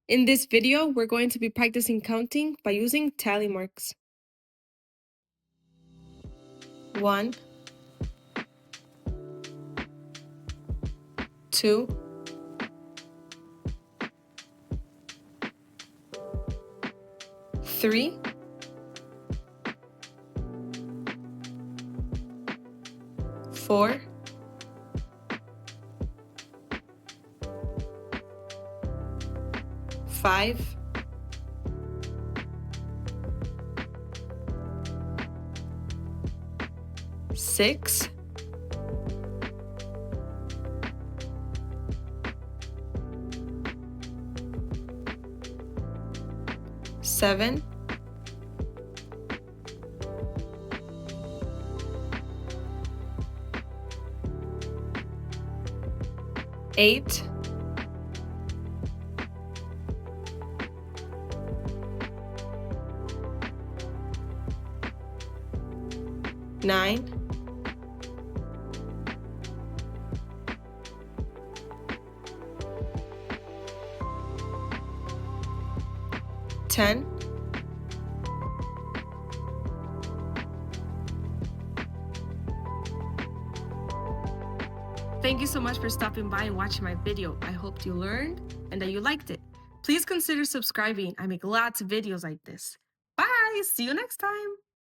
In this video, we're going to be practicing counting by using tally marks. 1, 2, 3, 4, 5, 6, 7, 8, 9, 10, 'Thank you so much for stopping by and watching my video. I hope you learned and that you liked it. Please consider subscribing. I make lots of videos like this. Bye! See you next time!